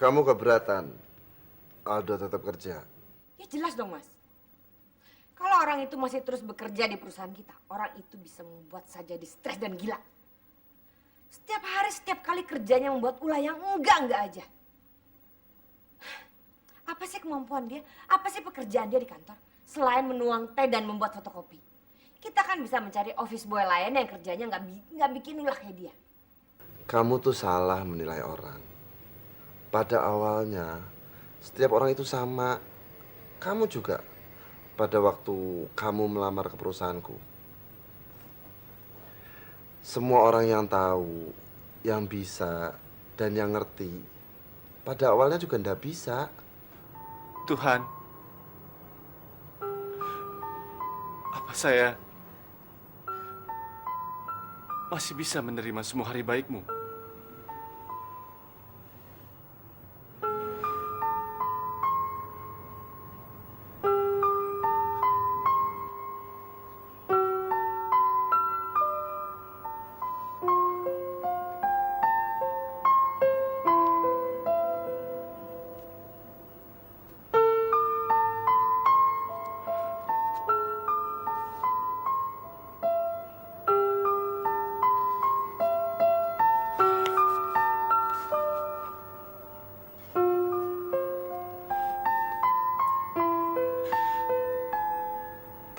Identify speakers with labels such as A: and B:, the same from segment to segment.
A: Kamu keberatan Aldo tetap kerja?
B: Ya jelas dong, Mas. Kalau orang itu masih terus bekerja di perusahaan kita, orang itu bisa membuat saya jadi stres dan gila. Setiap hari, setiap kali kerjanya membuat ulah yang enggak aja. Apa sih kemampuan dia? Apa sih pekerjaan dia di kantor? Selain menuang teh dan membuat fotokopi. Kita kan bisa mencari office boy lain yang kerjanya nggak bikin ulah kayak dia.
A: Kamu tuh salah menilai orang. Pada awalnya, setiap orang itu sama. Kamu juga. Pada waktu kamu melamar ke perusahaanku. Semua orang yang tahu, yang bisa, dan yang ngerti, pada awalnya juga ndak bisa.
C: Tuhan, apa saya masih bisa menerima semua hari baikmu?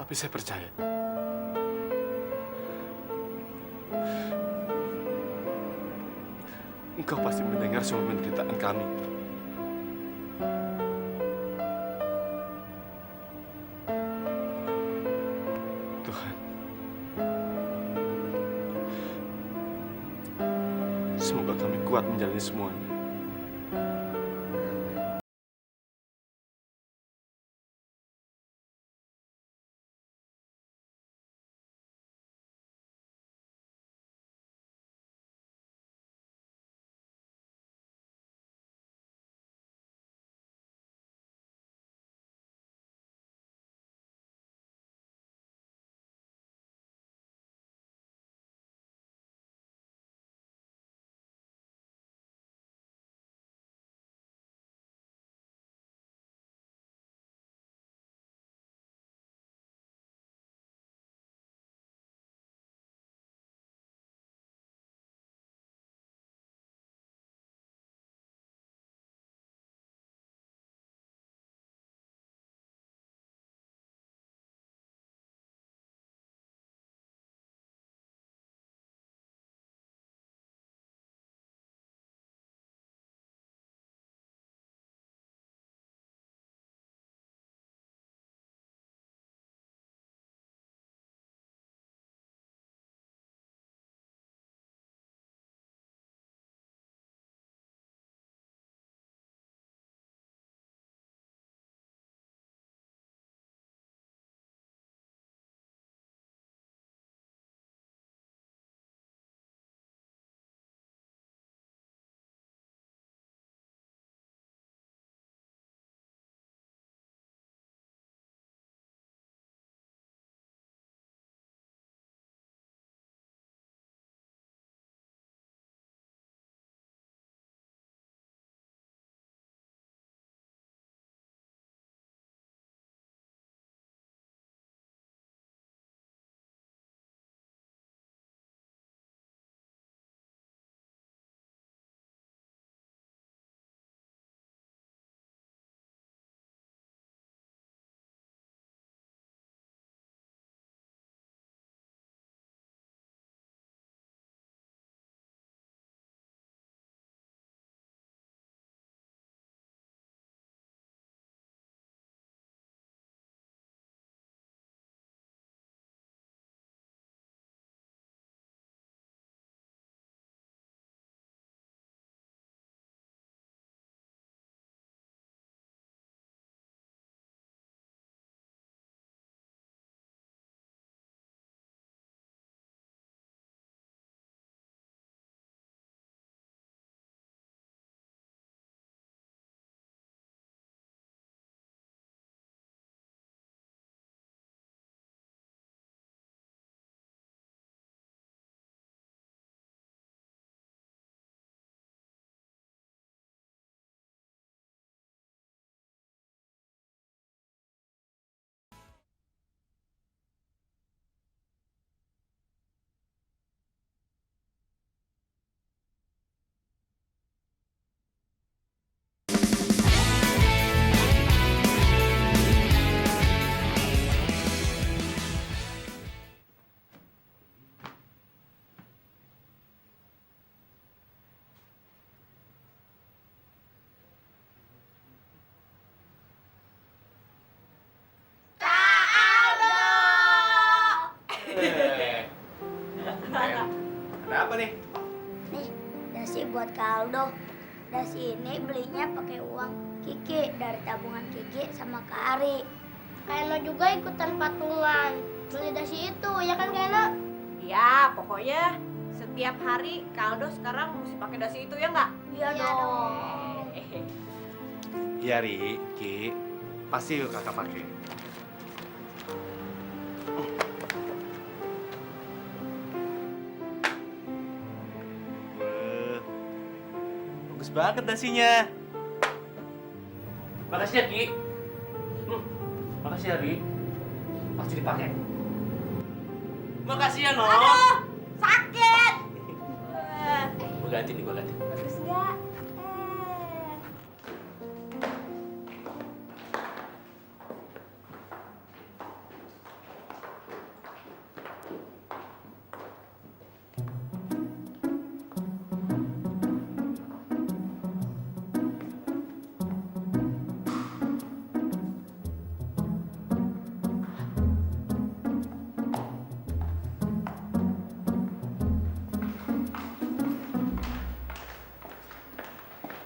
C: Tapi saya percaya Engkau pasti mendengar semua penderitaan kami. Tuhan, semoga kami kuat menjalani semuanya.
D: dasi buat Kaldo. Dasi ini belinya pakai uang Kiki dari tabungan Kiki sama Kak Ari.
E: Kayla juga ikutan patungan beli dasi itu, ya kan Kayla?
B: Ya, pokoknya setiap hari Kaldo sekarang mesti pakai dasi itu ya nggak?
D: Iya dong.
F: Iya, Ri, Ki. Pasti kakak pakai. Wah, bagus banget dasinya. Makasih ya, Ki. Makasih ya, Ri. Pasti dipakai. Makasih ya, No.
B: Sakit.
F: Gue ganti nih, gue ganti.
B: Bagus nggak?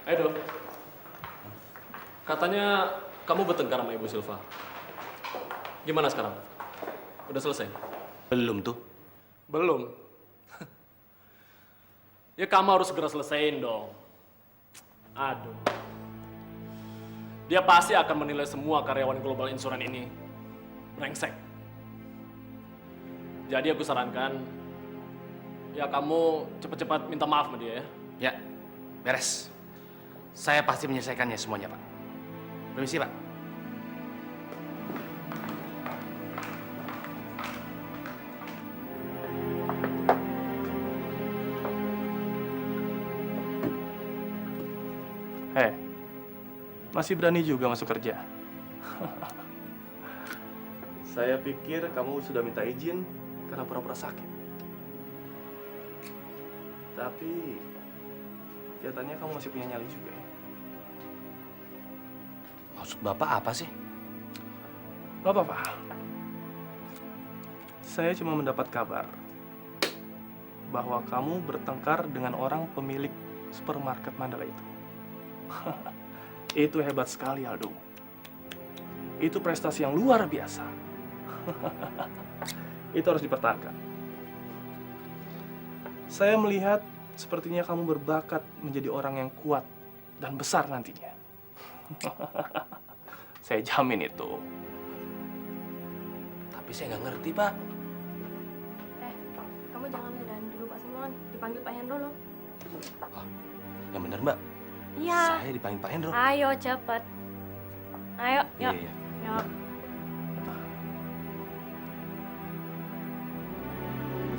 G: Edo, katanya kamu bertengkar sama Ibu Silva. Gimana sekarang? Udah selesai?
F: Belum tuh.
G: Belum. Ya kamu harus segera selesaiin dong. Aduh. Dia pasti akan menilai semua karyawan Global Insurance ini brengsek. Jadi aku sarankan, ya kamu cepat-cepat minta maaf sama dia ya.
F: Ya, beres. Saya pasti menyelesaikannya semuanya, Pak. Permisi, Pak.
C: Masih berani juga masuk kerja. Saya pikir kamu sudah minta izin karena pura-pura sakit. Tapi kelihatannya kamu masih punya nyali juga ya.
F: Maksud Bapak apa sih?
C: Gak apa-apa. Saya cuma mendapat kabar bahwa kamu bertengkar dengan orang pemilik supermarket Mandala itu. Itu hebat sekali, Aldo. Itu prestasi yang luar biasa. Itu harus dipertahankan. Saya melihat sepertinya kamu berbakat menjadi orang yang kuat dan besar nantinya. Saya jamin itu.
F: Tapi saya nggak ngerti, Pak.
E: Kamu jangan lihat dulu Pak Simon, dipanggil Pak Hendro loh.
F: Yang bener, Mbak.
E: Iya.
F: Saya dipanggil Pak Hendro.
E: Ayo cepet. Ayo,
F: Iya,
E: yuk.
F: iya.
E: Yuk.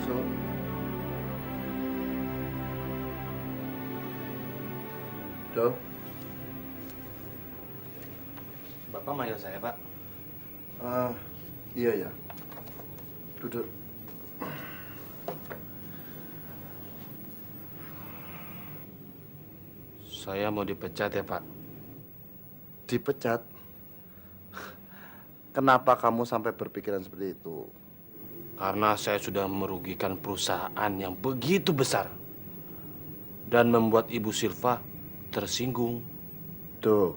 A: So, Do,
F: Bapak manggil saya, Pak.
A: iya ya. Duduk.
F: Saya mau dipecat ya, Pak.
A: Dipecat? Kenapa kamu sampai berpikiran seperti itu?
F: Karena saya sudah merugikan perusahaan yang begitu besar. Dan membuat Ibu Silva tersinggung.
A: Do,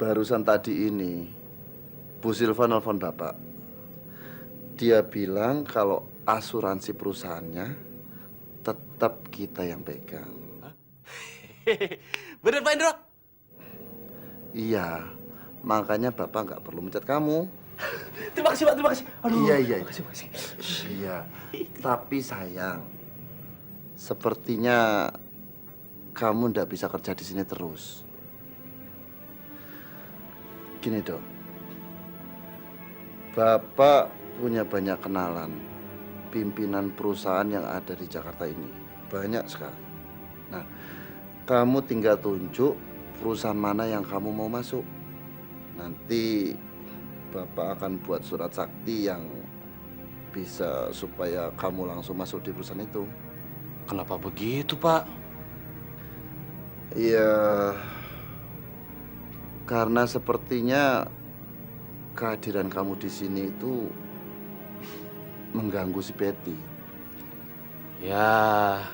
A: barusan tadi ini, Bu Silva nelfon Bapak. Dia bilang kalau asuransi perusahaannya tetap kita yang pegang.
F: Bener, Pak Hendro?
A: Iya, makanya Bapak nggak perlu mencat kamu.
F: Terima kasih, Pak. Terima kasih. Aduh,
A: Iya.
F: Makasih, makasih.
A: Iya, tapi sayang, sepertinya kamu ndak bisa kerja di sini terus. Gini dong, Bapak punya banyak kenalan pimpinan perusahaan yang ada di Jakarta ini, banyak sekali. Nah, kamu tinggal tunjuk perusahaan mana yang kamu mau masuk. Nanti Bapak akan buat surat sakti yang bisa supaya kamu langsung masuk di perusahaan itu.
F: Kenapa begitu, Pak?
A: Iya, karena sepertinya kehadiran kamu di sini itu mengganggu si Betty.
F: Ya,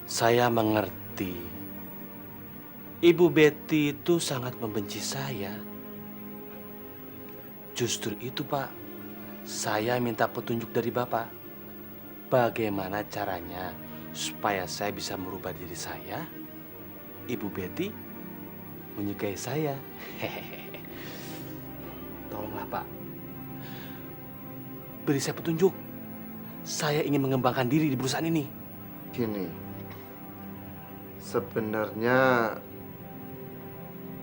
F: Saya mengerti. Ibu Betty itu sangat membenci saya. Justru itu, Pak. Saya minta petunjuk dari Bapak. Bagaimana caranya supaya saya bisa merubah diri saya, Ibu Betty menyukai saya. Hehehe. Tolonglah, Pak. Beri saya petunjuk. Saya ingin mengembangkan diri di perusahaan ini.
A: Gini, sebenarnya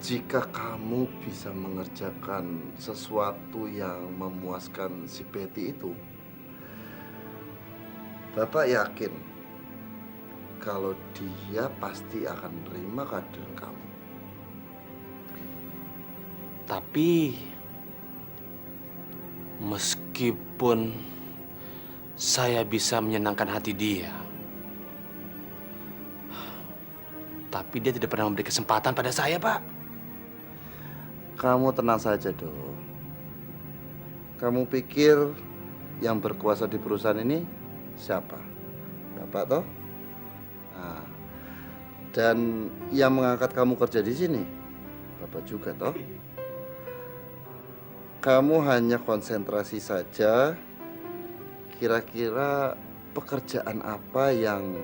A: jika kamu bisa mengerjakan sesuatu yang memuaskan si Betty itu, Bapak yakin kalau dia pasti akan menerima kehadiran kamu.
F: Tapi meskipun saya bisa menyenangkan hati dia, tapi dia tidak pernah memberi kesempatan pada saya, Pak.
A: Kamu tenang saja, Dok. Kamu pikir yang berkuasa di perusahaan ini siapa? Bapak toh? Nah, dan yang mengangkat kamu kerja di sini, Bapak juga toh? Kamu hanya konsentrasi saja. Kira-kira pekerjaan apa yang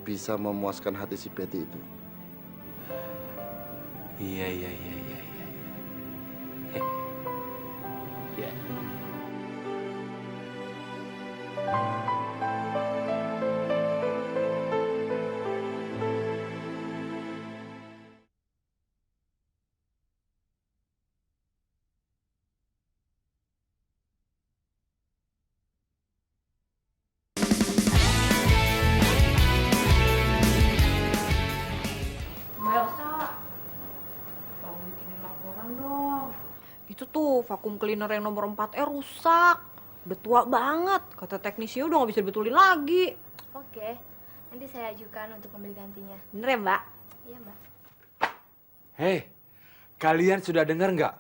A: bisa memuaskan hati si Betty itu?
F: Iya. Ya.
B: Mbak Elsa, tolong bikinin laporan dong. Itu tuh vakum cleaner yang nomor 4R rusak. Udah tua banget, kata teknisinya udah gak bisa dibetulin lagi.
H: Oke, nanti saya ajukan untuk membeli gantinya.
B: Bener ya, Mbak?
H: Iya, Mbak.
I: Hei, kalian sudah dengar nggak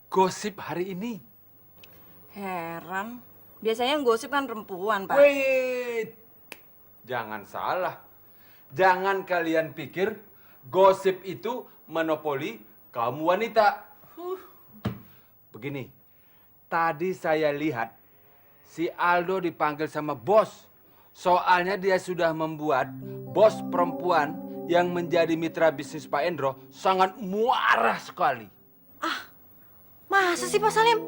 I: gosip hari ini?
J: Heran. Biasanya yang gosip kan perempuan, Pak.
I: Wait, jangan salah. Jangan kalian pikir gosip itu monopoli kaum wanita. Begini, tadi saya lihat si Aldo dipanggil sama bos. Soalnya dia sudah membuat bos perempuan yang menjadi mitra bisnis Pak Endro sangat muarah sekali.
B: Masa sih Pak Salim?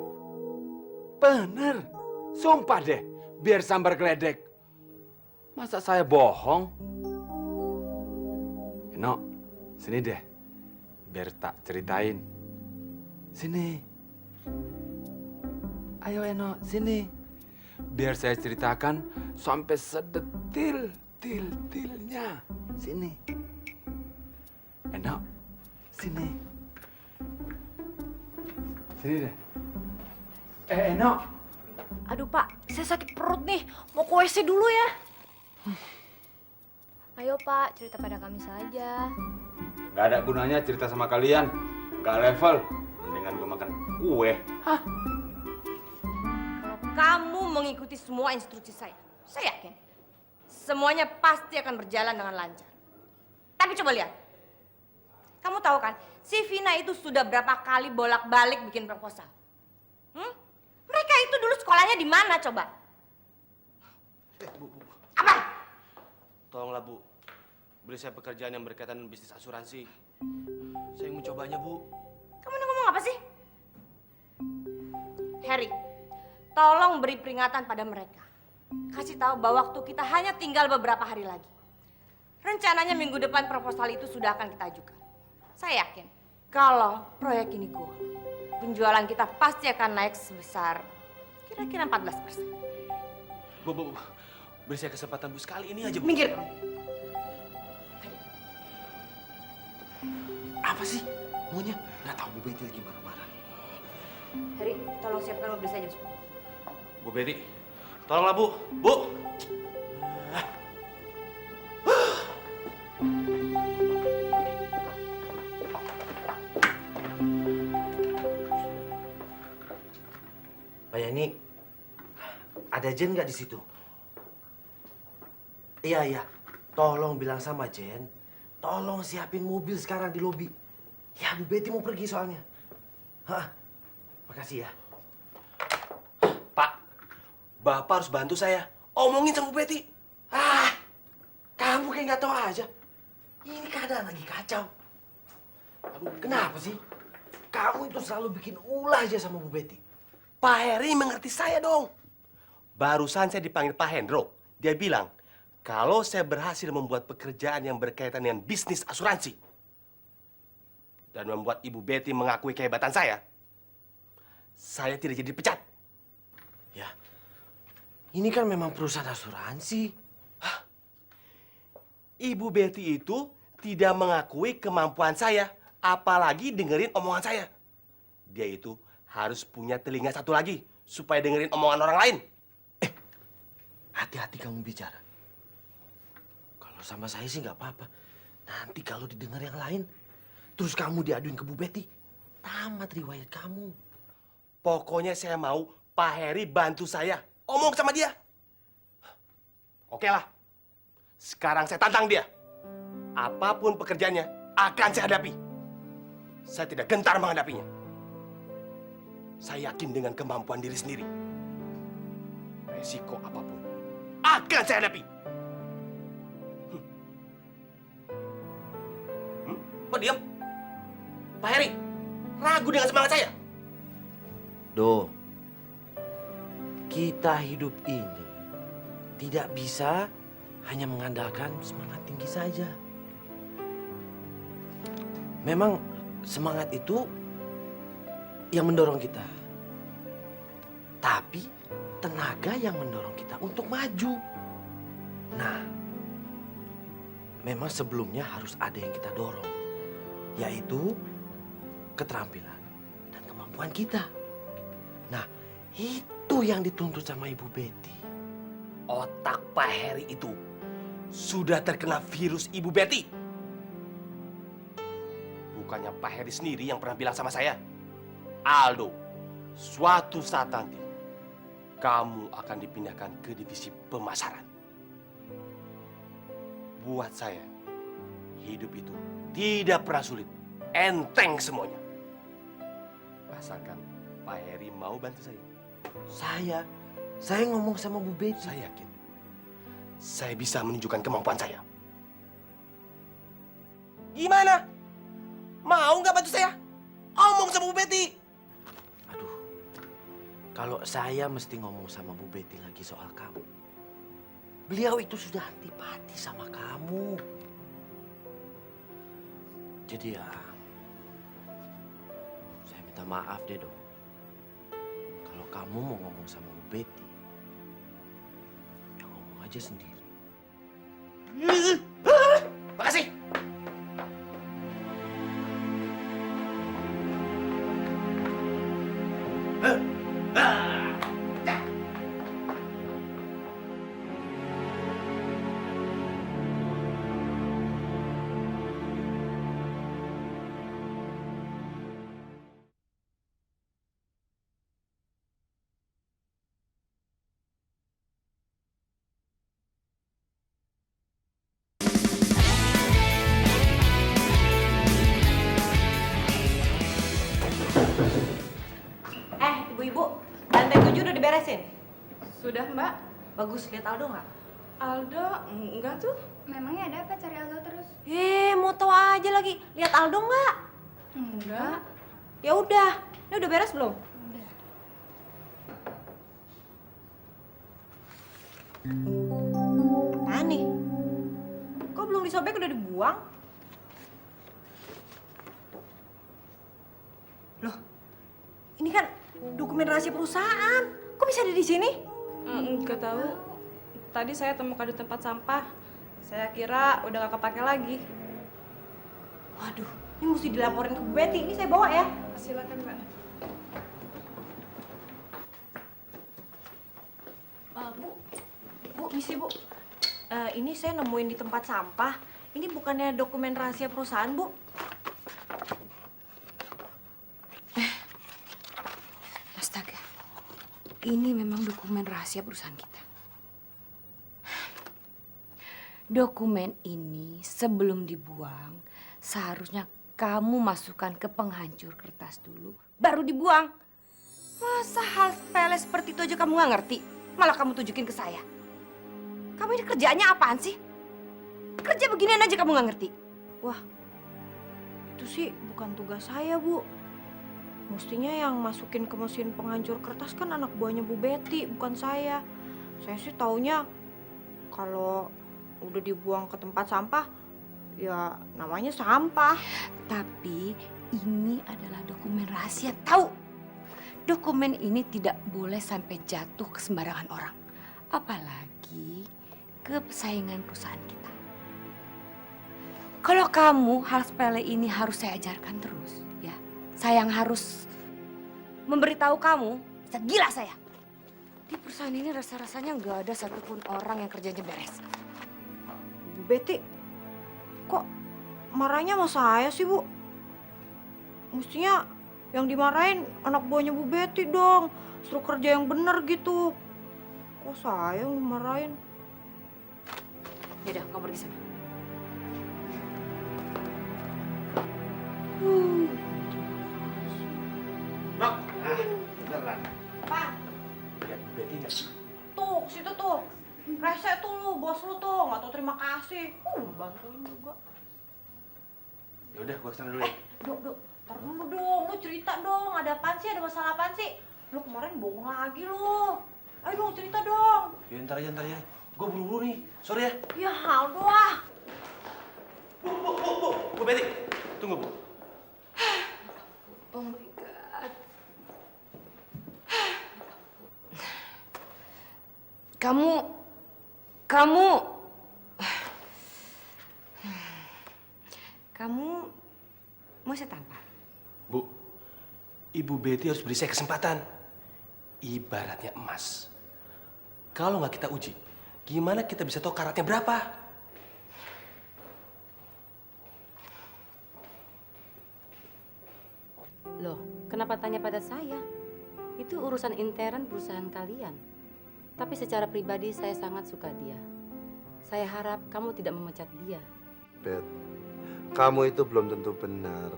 I: Bener, sumpah deh, biar sambar geledek. Masa saya bohong? Eno, sini deh, biar tak ceritain. Sini. Ayo Eno, sini. Biar saya ceritakan sampai sedetil-tilnya. Sini. Eno, sini. Sini deh. Eno.
B: Aduh Pak, saya sakit perut nih. Mau ke WC dulu ya.
H: Ayo, Pak, cerita pada kami saja.
I: Gak ada gunanya cerita sama kalian. Gak level. Mendingan gue makan kue.
B: Kalau kamu mengikuti semua instruksi saya yakin semuanya pasti akan berjalan dengan lancar. Tapi coba lihat. Kamu tahu kan, si Vina itu sudah berapa kali bolak-balik bikin proposal. Mereka itu dulu sekolahnya di mana coba?
F: Bu.
B: Apa?
F: Tolonglah, Bu. Beri saya pekerjaan yang berkaitan dengan bisnis asuransi. Saya ingin mencobanya, Bu.
B: Kamu ngomong apa sih? Harry, tolong beri peringatan pada mereka. Kasih tahu bahwa waktu kita hanya tinggal beberapa hari lagi. Rencananya minggu depan proposal itu sudah akan kita ajukan. Saya yakin kalau proyek ini goal, penjualan kita pasti akan naik sebesar kira-kira 14%.
F: Bu. Beri saya kesempatan, Bu. Sekali ini aja, Bu.
B: Minggir kamu.
F: Apa sih maunya? Nggak tahu Bu Betty lagi marah-marah.
B: Harry, tolong siapkan mobil saya jam 10.
F: Bu Betty, tolonglah, Bu. Bu.
K: Pak Yani, ada Jen nggak di situ? Iya. tolong bilang sama Jen, tolong siapin mobil sekarang di lobi. Ya, Bu Betty mau pergi soalnya. Hah, makasih ya. Pak, Bapak harus bantu saya. Omongin sama Bu Betty. Ah, kamu kayak nggak tahu aja. Ini keadaan lagi kacau. Kenapa sih? Kamu itu selalu bikin ulah aja sama Bu Betty. Pak Heri mengerti saya dong. Barusan saya dipanggil Pak Hendro. Dia bilang, kalau saya berhasil membuat pekerjaan yang berkaitan dengan bisnis asuransi dan membuat Ibu Betty mengakui kehebatan saya tidak jadi dipecat. Ya, ini kan memang perusahaan asuransi. Hah? Ibu Betty itu tidak mengakui kemampuan saya, apalagi dengerin omongan saya. Dia itu harus punya telinga satu lagi supaya dengerin omongan orang lain. Hati-hati kamu bicara. Kalau sama saya sih nggak apa-apa. Nanti kalau didengar yang lain, terus kamu diaduin ke Bu Betty, tamat riwayat kamu. Pokoknya saya mau Pak Heri bantu saya. Omong sama dia. Oke lah. Sekarang saya tantang dia. Apapun pekerjaannya akan saya hadapi. Saya tidak gentar menghadapinya. Saya yakin dengan kemampuan diri sendiri. Resiko apapun akan saya hadapi. Kok diam? Pak Heri, ragu dengan semangat saya? Do, kita hidup ini tidak bisa hanya mengandalkan semangat tinggi saja. Memang semangat itu yang mendorong kita. Tapi tenaga yang mendorong kita untuk maju. Nah, memang sebelumnya harus ada yang kita dorong, yaitu keterampilan dan kemampuan kita. Nah, itu yang dituntut sama Ibu Betty. Otak Pak Heri itu sudah terkena virus Ibu Betty. Bukannya Pak Heri sendiri yang pernah bilang sama saya, Aldo, suatu saat nanti kamu akan dipindahkan ke divisi pemasaran. Buat saya, hidup itu tidak pernah sulit. Enteng semuanya. Asalkan Pak Heri mau bantu saya. Saya ngomong sama Bu Betty. Saya yakin saya bisa menunjukkan kemampuan saya. Gimana? Mau nggak bantu saya? Omong sama Bu Betty. Aduh, kalau saya mesti ngomong sama Bu Betty lagi soal kamu. Beliau itu sudah antipati sama kamu. Jadi ya, saya minta maaf deh dong. Kalau kamu mau ngomong sama Bu Betty, ya ngomong aja sendiri. Makasih.
J: Ibu-ibu, lantai 7 udah diberesin?
H: Sudah, Mbak.
J: Bagus, lihat Aldo nggak?
H: Aldo, enggak tuh. Memangnya ada apa cari Aldo terus?
J: Mau tahu aja lagi. Lihat Aldo nggak?
H: Enggak.
J: Ya udah, ini udah beres belum?
H: Udah.
J: Apaan nih? Kok belum disobek udah dibuang? Loh, ini kan dokumen rahasia perusahaan. Kok bisa ada di sini?
H: Enggak tahu. Tadi saya temukan di tempat sampah. Saya kira udah gak kepake lagi.
J: Waduh, ini mesti dilaporin ke Bu Betty. Ini saya bawa ya.
H: Silakan, Mbak.
J: Bu, misi Bu. Ini saya nemuin di tempat sampah. Ini bukannya dokumen rahasia perusahaan, Bu?
B: Astaga, ini memang dokumen rahasia perusahaan kita. Dokumen ini sebelum dibuang, seharusnya kamu masukkan ke penghancur kertas dulu, baru dibuang. Masa hal sepele seperti itu aja kamu nggak ngerti? Malah kamu tunjukin ke saya. Kamu ini kerjaannya apaan sih? Kerja beginian aja kamu nggak ngerti?
J: Wah, itu sih bukan tugas saya, Bu. Mestinya yang masukin ke mesin penghancur kertas kan anak buahnya Bu Betty, bukan saya. Saya sih taunya kalau udah dibuang ke tempat sampah, ya namanya sampah.
B: Tapi ini adalah dokumen rahasia, tahu? Dokumen ini tidak boleh sampai jatuh ke sembarangan orang. Apalagi ke persaingan perusahaan kita. Kalau kamu hal sepele ini harus saya ajarkan terus, ya. Saya yang harus memberitahu kamu, bisa gila saya. Di perusahaan ini rasa-rasanya nggak ada satupun orang yang kerjanya beres.
J: Bu Betty, kok marahnya sama saya sih, Bu? Mestinya yang dimarahin anak buahnya Bu Betty dong. Suruh kerja yang bener gitu. Kok saya yang dimarahin?
B: Yaudah, kamu pergi sana.
K: Nok, beneran.
J: Pak,
K: Lihat Bu Betty nggak?
J: tuh, situ tuh. Rese tuh lu, bos lu tuh. Nggak tau terima kasih. Bantuin juga.
K: Ya udah, gua kesana dulu ya.
J: Dok, ntar dulu dong. Lu cerita dong. Ada apaan sih? Ada masalah apaan sih? Lu kemarin bohong lagi lu. Ayo dong, cerita dong.
K: Ya ntar aja. Gua buru-buru nih. Sorry ya.
J: Ya, Aldo ah.
K: Bu Betty, tunggu Bu.
B: Oh my God. Kamu mau saya tampar?
K: Bu, Ibu Betty harus beri saya kesempatan. Ibaratnya emas. Kalau nggak kita uji, gimana kita bisa tahu karatnya berapa?
L: Loh, kenapa tanya pada saya? Itu urusan intern perusahaan kalian. Tapi secara pribadi saya sangat suka dia. Saya harap kamu tidak memecat dia.
A: Bet, kamu itu belum tentu benar.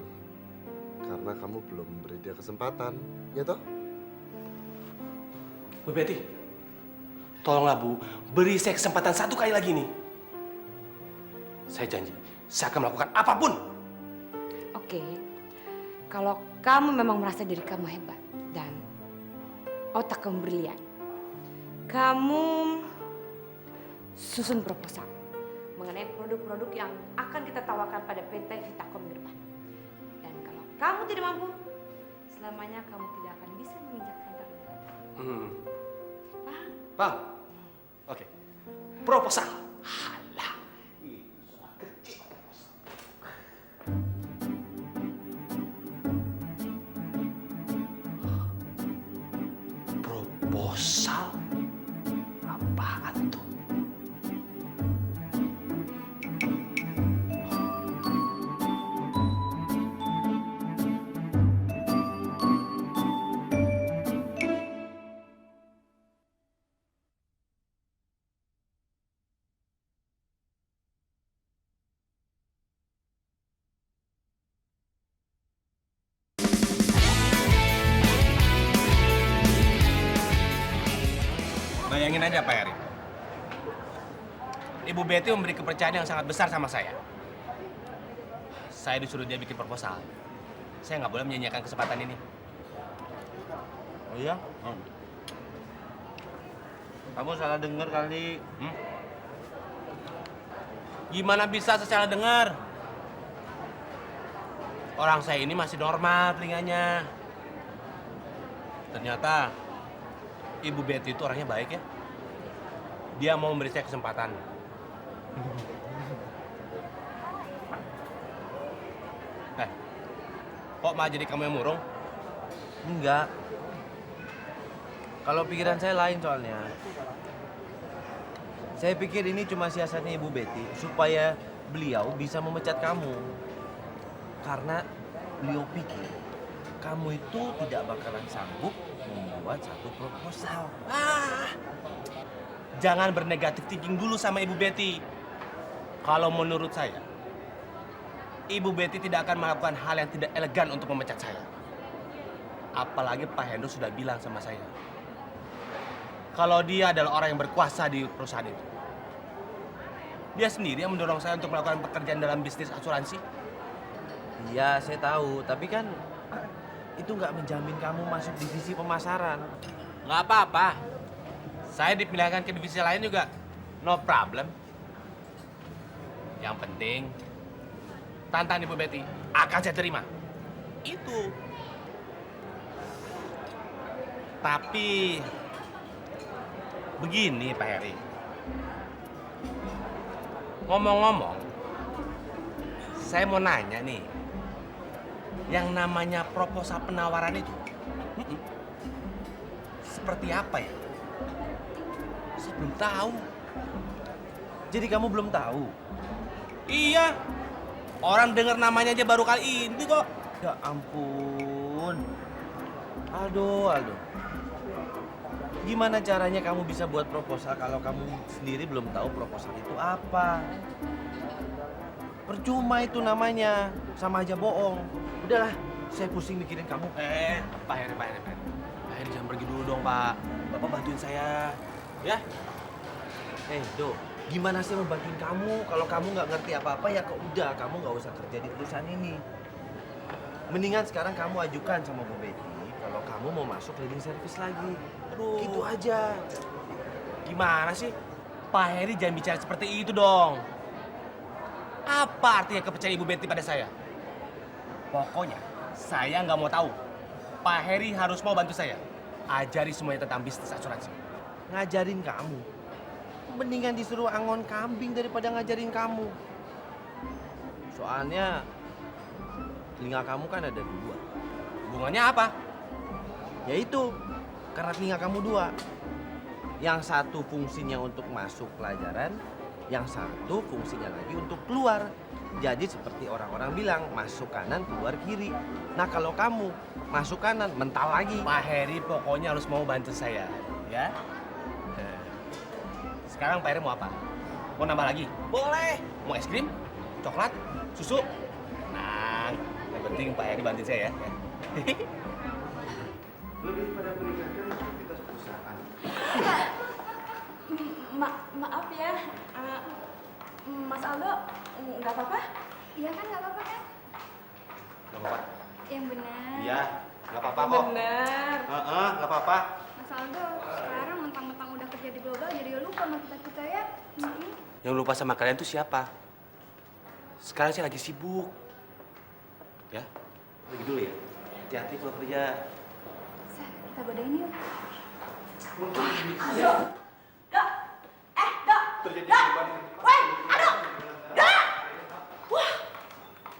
A: Karena kamu belum memberi dia kesempatan, ya toh?
K: Bu Betty, tolonglah Bu, beri saya kesempatan satu kali lagi nih. Saya janji, saya akan melakukan apapun.
B: Oke, kalau kamu memang merasa diri kamu hebat dan otak kamu brilian, kamu susun proposal mengenai produk-produk yang akan kita tawarkan pada PT Vitacom ke depan. Dan kalau kamu tidak mampu, selamanya kamu tidak akan bisa menginjakkan kaki. Paham?
K: Paham? Oke. Proposal. Halah. Itu soal kecil. Proposal? Apaan tuh?
F: Bayangin aja Pak Eri. Ibu Betty memberi kepercayaan yang sangat besar sama saya. Saya disuruh dia bikin proposal. Saya nggak boleh menyanyiakan kesempatan ini.
I: Oh iya? Kamu salah dengar kali.
F: Gimana bisa saya salah dengar? Orang saya ini masih normal telinganya. Ternyata Ibu Betty itu orangnya baik ya. Dia mau memberi saya kesempatan. Kok malah jadi kamu yang murung?
I: Enggak. Kalau pikiran saya lain soalnya. Saya pikir ini cuma siasatnya Ibu Betty supaya beliau bisa memecat kamu. Karena beliau pikir kamu itu tidak bakalan sanggup membuat satu proposal.
F: Jangan bernegatif thinking dulu sama Ibu Betty. Kalau menurut saya, Ibu Betty tidak akan melakukan hal yang tidak elegan untuk memecat saya. Apalagi Pak Hendro sudah bilang sama saya, kalau dia adalah orang yang berkuasa di perusahaan itu. Dia sendiri yang mendorong saya untuk melakukan pekerjaan dalam bisnis asuransi.
K: Iya, saya tahu. Tapi kan itu nggak menjamin kamu masuk divisi pemasaran.
F: Nggak apa-apa. Saya dipindahkan ke divisi lain juga. No problem. Yang penting, tantangan Ibu Betty akan saya terima. Itu. Tapi, begini Pak Heri. Ngomong-ngomong, saya mau nanya nih. Yang namanya proposal penawaran itu, seperti apa ya? Saya belum tahu.
K: Jadi kamu belum tahu?
F: Iya, orang dengar namanya aja baru kali ini kok.
K: Ya ampun. Aldo. Gimana caranya kamu bisa buat proposal kalau kamu sendiri belum tahu proposal itu apa? Percuma itu namanya, sama aja bohong. Udahlah, saya pusing mikirin kamu.
F: Pak Heri. Pak Heri jangan pergi dulu dong, Pak. Bapak bantuin saya, ya?
K: Do, gimana sih mau bantuin kamu? Kalau kamu nggak ngerti apa-apa ya kok udah, kamu nggak usah kerja di perusahaan ini. Mendingan sekarang kamu ajukan sama Bu Betty kalau kamu mau masuk cleaning service lagi.
F: Aduh.
K: Gitu aja.
F: Gimana sih? Pak Heri jangan bicara seperti itu dong. Apa artinya kepercayaan Ibu Betty pada saya? Pokoknya, saya nggak mau tahu. Pak Heri harus mau bantu saya. Ajari semuanya tentang bisnis asuransi.
K: Ngajarin kamu. Mendingan disuruh angon kambing daripada ngajarin kamu. Soalnya telinga kamu kan ada 2.
F: Hubungannya apa?
K: Yaitu, karena telinga kamu 2. Yang satu fungsinya untuk masuk pelajaran, yang satu fungsinya lagi untuk keluar. Jadi seperti orang-orang bilang, masuk kanan, keluar kiri. Nah kalau kamu masuk kanan, mental lagi.
F: Pak Heri pokoknya harus mau bantu saya, ya. Sekarang Pak Heri mau apa? Mau nambah lagi? Boleh. Mau es krim? Coklat? Susu? Tenang. Yang penting Pak Heri bantuin saya ya.
A: Lebih pada meningkatkan aktivitas perusahaan.
H: Maaf ya, Mas Aldo, nggak apa-apa?
D: Iya kan nggak apa-apa kan?
F: Gak apa-apa.
D: Yang benar.
F: Iya, gak apa-apa kok.
H: Bener.
F: Gak apa-apa.
D: Mas Aldo, sekarang mentang-mentang udah kerja di global jadi lupa sama kita ya.
F: Yang lupa sama kalian tuh siapa? Sekarang saya lagi sibuk. Ya, pergi dulu ya. Hati-hati kalau kerja.
D: Kita godain yuk.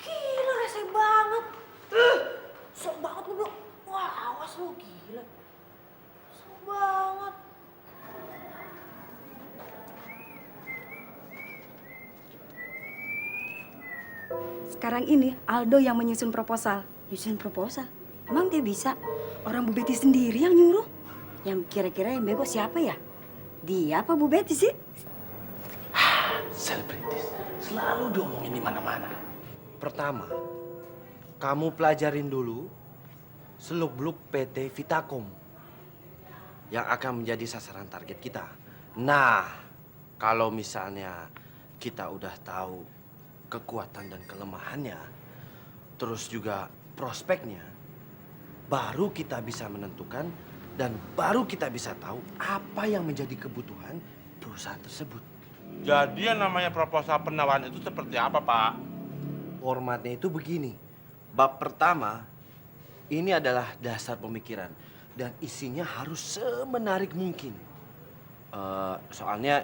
J: Gila, rese banget. Sok banget lu, Bro. Wah, awas lu, gila. Sok banget.
M: Sekarang ini Aldo yang menyusun proposal. Nyusun proposal? Emang dia bisa? Orang Bu Betty sendiri yang nyuruh. Yang kira-kira yang bego siapa ya? Dia apa Bu Betty sih?
F: Selebritis selalu diomongin di mana-mana.
K: Pertama, kamu pelajarin dulu seluk-beluk PT Vitacom yang akan menjadi sasaran target kita. Nah, kalau misalnya kita udah tahu kekuatan dan kelemahannya, terus juga prospeknya, baru kita bisa menentukan dan baru kita bisa tahu apa yang menjadi kebutuhan perusahaan tersebut.
I: Jadi yang namanya proposal penawaran itu seperti apa, Pak?
K: Formatnya itu begini. Bab pertama, ini adalah dasar pemikiran dan isinya harus semenarik mungkin. Soalnya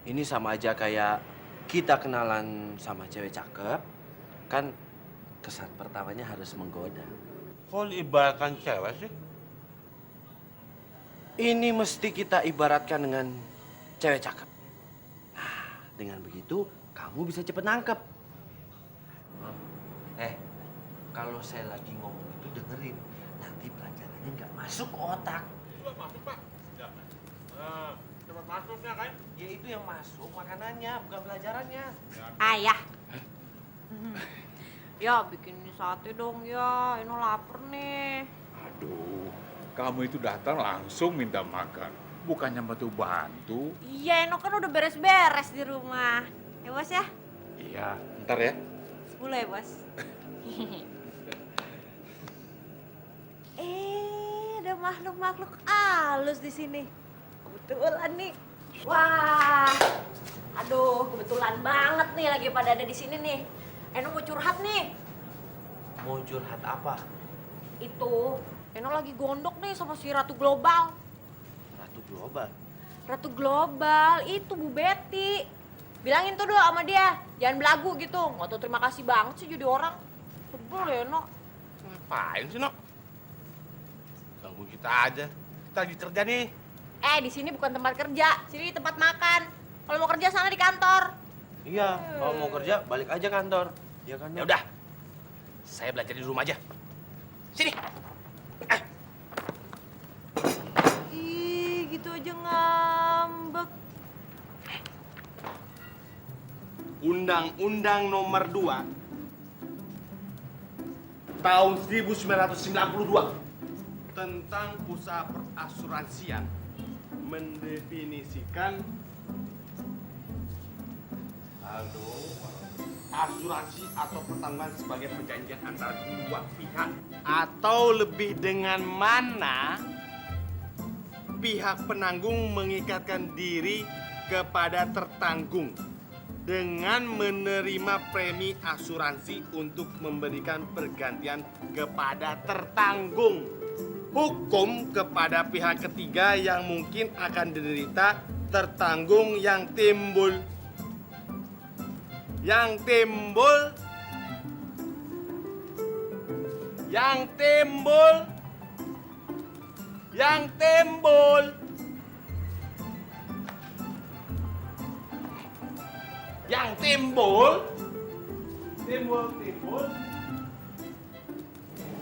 K: ini sama aja kayak kita kenalan sama cewek cakep, kan kesan pertamanya harus menggoda.
I: Kok diibaratkan cewek sih?
K: Ini mesti kita ibaratkan dengan cewek cakep. Nah, dengan begitu kamu bisa cepet nangkep. Kalau saya lagi ngomong itu dengerin. Nanti pelajarannya nggak masuk ke otak.
I: Masuk, Pak. Siap. Coba
K: tempat masuknya kan? Ya itu yang masuk makanannya, bukan pelajarannya.
J: Ayah. Ya bikin sate dong ya, Eno lapar nih.
N: Aduh, kamu itu datang langsung minta makan, bukannya bantu-bantu.
J: Iya, Eno kan udah beres-beres di rumah. Ya bos ya?
N: Iya, ntar ya.
J: 10 ya bos. Ada makhluk-makhluk halus di sini. Kebetulan nih. Wah, aduh kebetulan banget nih lagi pada ada di sini nih. Eno mau curhat nih.
K: Mau curhat apa?
J: Itu, Eno lagi gondok nih sama si Ratu Global.
K: Ratu Global?
J: Ratu Global, itu Bu Betty. Bilangin tuh doa sama dia, jangan belagu gitu. Nggak tahu terima kasih banget sih jadi orang. Sebel ya, Eno.
F: Ngapain sih, Nok? Ganggu kita aja. Kita lagi kerja nih.
J: Di sini bukan tempat kerja, sini tempat makan. Kalau mau kerja sana di kantor.
K: Iya, kalau mau kerja balik aja kantor. Ya kan?
F: Ya udah. Saya belajar di rumah aja. Sini.
J: Ih, gitu aja ngambek.
F: Undang-Undang Nomor 2 tahun 1992 tentang usaha perasuransian mendefinisikan asuransi atau pertanggungan sebagai perjanjian antara dua pihak, atau lebih dengan mana pihak penanggung mengikatkan diri kepada tertanggung dengan menerima premi asuransi untuk memberikan pergantian kepada tertanggung hukum kepada pihak ketiga yang mungkin akan diderita tertanggung yang timbul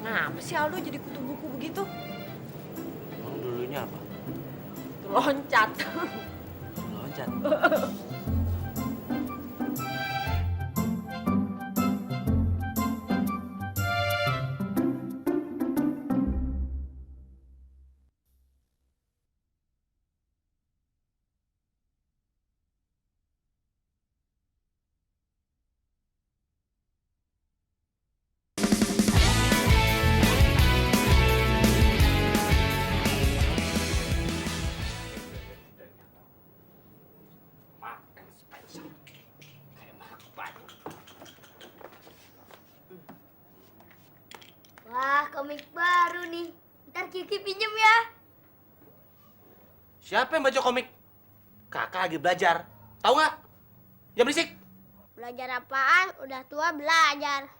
J: Nah, apa sih Aldo jadi kutu buku begitu?
K: Emang dulunya apa?
J: Loncat.
K: Loncat.
D: Wah, komik baru nih. Ntar Kiki pinjem ya.
F: Siapa yang baca komik? Kakak lagi belajar. Tahu nggak? Jangan berisik.
E: Belajar apaan? Udah tua belajar.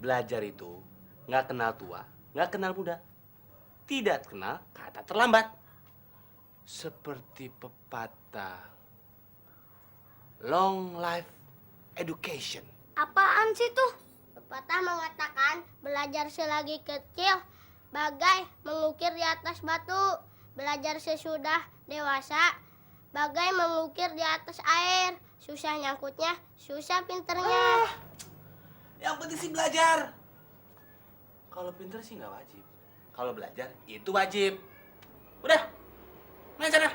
F: Belajar itu nggak kenal tua, nggak kenal muda. Tidak kenal kata terlambat. Seperti pepatah long life education.
E: Apaan sih tuh? Pepatah mengatakan belajar selagi kecil bagai mengukir di atas batu. Belajar sesudah dewasa bagai mengukir di atas air. Susah nyangkutnya, susah pinternya.
F: Yang penting sih belajar. Kalau pinter sih nggak wajib. Kalau belajar itu wajib. Udah, main sana.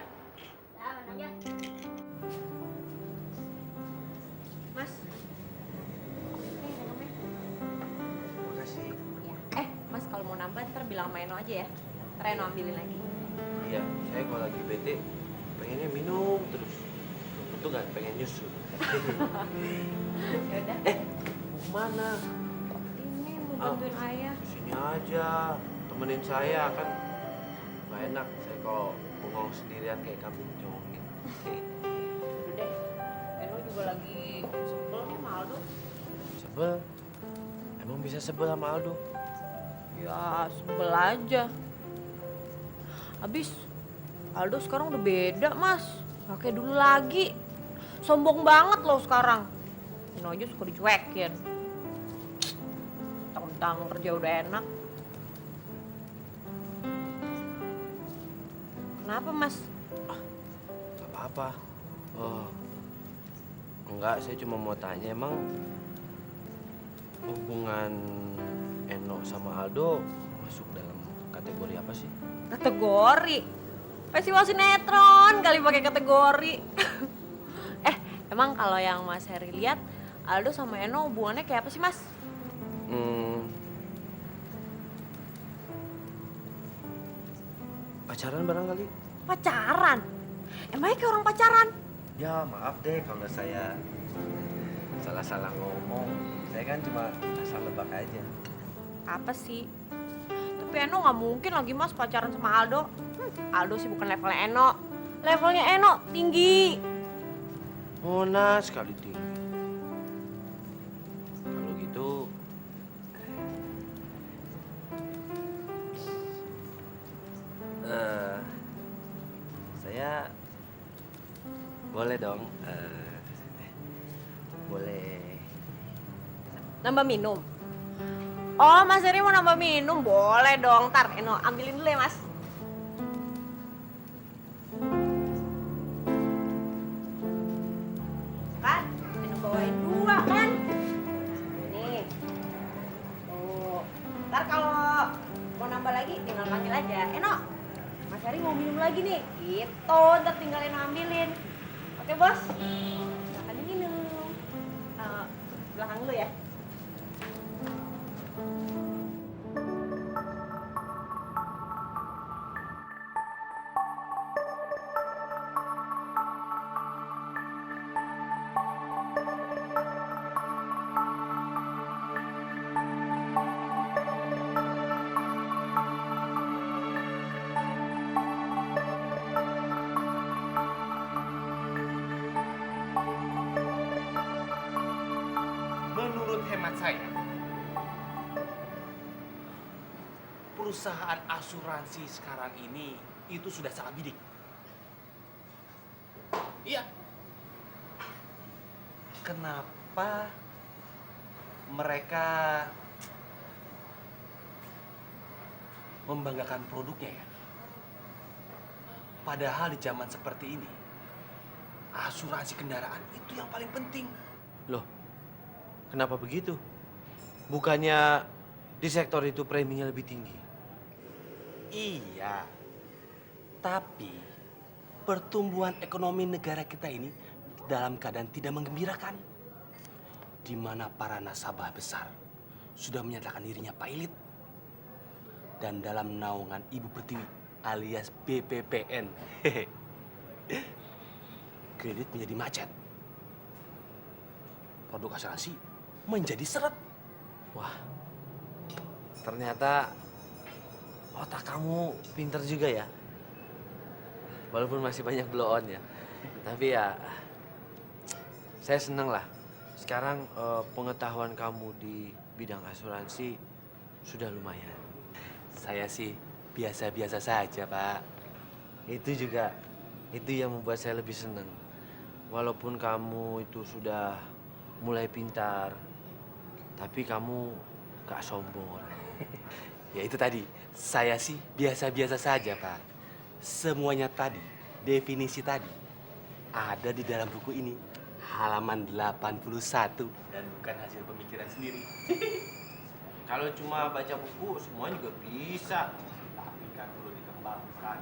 J: Mas.
K: Makasih.
J: Mas kalau mau nambah ntar bilang sama Eno aja ya. Ntar Eno ambilin lagi.
K: Iya, saya kalau lagi bete pengennya minum terus. Untung nggak pengen nyusu.
J: Ya udah.
K: Mau kemana?
J: Ini mau bantuin ayah.
K: Sini aja, temenin saya kan. Nggak enak saya kalau bengong sendirian kayak kambing congin.
J: Udah deh. Eno juga lagi sebel nih sama Aldo.
K: Sebel? Emang bisa sebel sama Aldo?
J: Ya sebel aja. Habis Aldo sekarang udah beda mas. Gak kayak dulu lagi. Sombong banget loh sekarang. Eno aja suka dicuekin. Tentang kerja udah enak. Kenapa mas?
F: apa? Oh, enggak, saya cuma mau tanya, emang hubungan Eno sama Aldo masuk dalam kategori apa sih?
J: Kategori? Festival sinetron kali pakai kategori. Emang kalau yang Mas Heri lihat, Aldo sama Eno hubungannya kayak apa sih, Mas?
F: Pacaran barangkali?
J: Pacaran? Emangnya kayak orang pacaran?
F: Ya maaf deh kalau saya salah-salah ngomong. Saya kan cuma asal lebak aja.
J: Apa sih? Tapi Eno nggak mungkin lagi Mas pacaran sama Aldo. Aldo sih bukan levelnya Eno. Levelnya Eno tinggi.
F: Mona sekali tinggi. Kalau gitu, saya boleh dong, boleh.
J: Nambah minum? Oh, Mas Heri mau nambah minum? Boleh dong. Ntar Eno ambilin dulu ya, Mas. Kan? Eno bawain 2 kan? Nih. Tuh. Ntar kalau mau nambah lagi tinggal panggil aja. Eno, Mas Heri mau minum lagi nih. Gitu, ntar tinggal Eno ambilin. Oke, Bos? Silahkan diminum. Belakang dulu ya.
F: Menurut hemat saya, perusahaan asuransi sekarang ini itu sudah salah bidik. Iya. Kenapa mereka membanggakan produknya ya? Padahal di zaman seperti ini, asuransi kendaraan itu yang paling penting. Loh, kenapa begitu? Bukannya di sektor itu preminya lebih tinggi? Iya, tapi pertumbuhan ekonomi negara kita ini dalam keadaan tidak menggembirakan. Di mana para nasabah besar sudah menyatakan dirinya pailit. Dan dalam naungan Ibu Pertiwi alias BPPN, kredit menjadi macet. Produk asuransi menjadi seret. Wah, ternyata otak kamu pinter juga ya. Walaupun masih banyak blow on ya. Tapi ya, saya senang lah. Sekarang pengetahuan kamu di bidang asuransi sudah lumayan. Saya sih biasa-biasa saja, Pak. Itu yang membuat saya lebih senang. Walaupun kamu itu sudah mulai pintar, tapi kamu gak sombong orang. Ya itu tadi, saya sih biasa-biasa saja, Pak. Semuanya tadi, definisi tadi, ada di dalam buku ini. Halaman 81. Dan bukan hasil pemikiran sendiri. Kalau cuma baca buku, semua juga bisa. Tapi kan perlu dikembangkan.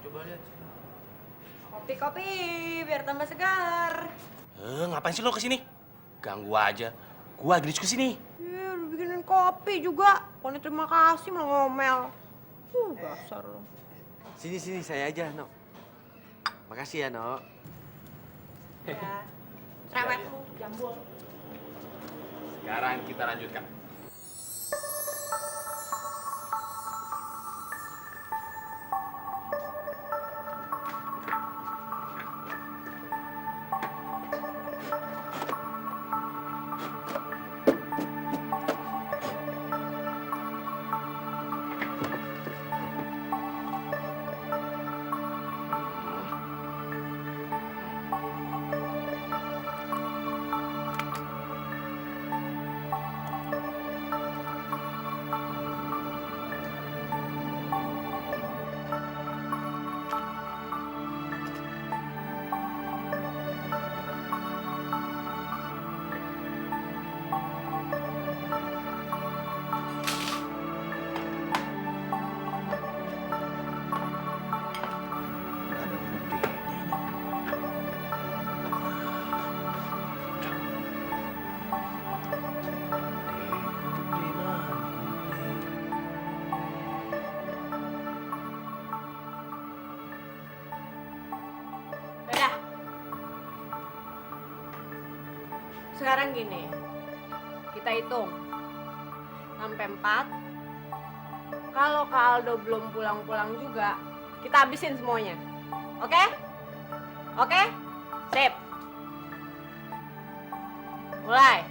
F: Coba lihat.
J: Kopi-kopi, biar tambah segar.
F: Ngapain sih lo kesini? Ganggu aja. Gua lagi diskusi nih.
J: Udah bikinin kopi juga. Pokoknya terima kasih malah ngomel. Dasar lo.
F: Sini, saya aja, No. Makasih ya, No.
J: Ya. Cerewet lu, jambul.
F: Sekarang kita lanjutkan.
J: Sekarang gini, kita hitung sampai 4. Kalau Kak Aldo belum pulang-pulang juga, kita habisin semuanya. Oke? Oke? Sip. Mulai.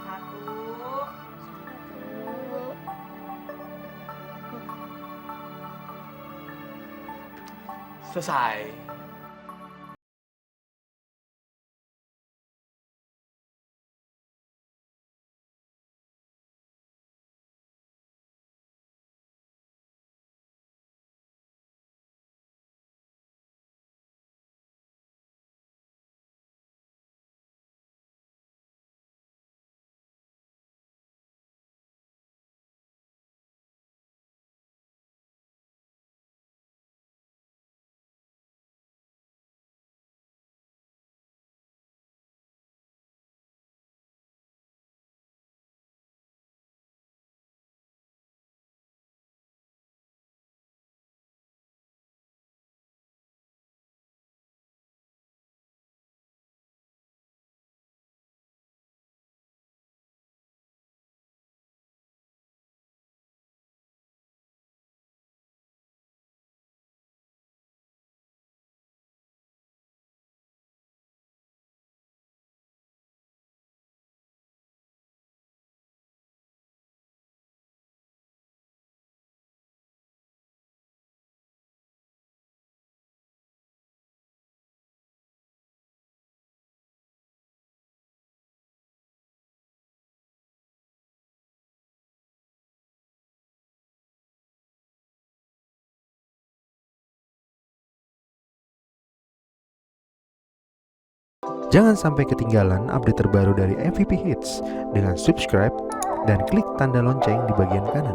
J: 1.
F: Selesai.
O: Jangan sampai ketinggalan update terbaru dari MVP Hits dengan subscribe dan klik tanda lonceng di bagian kanan.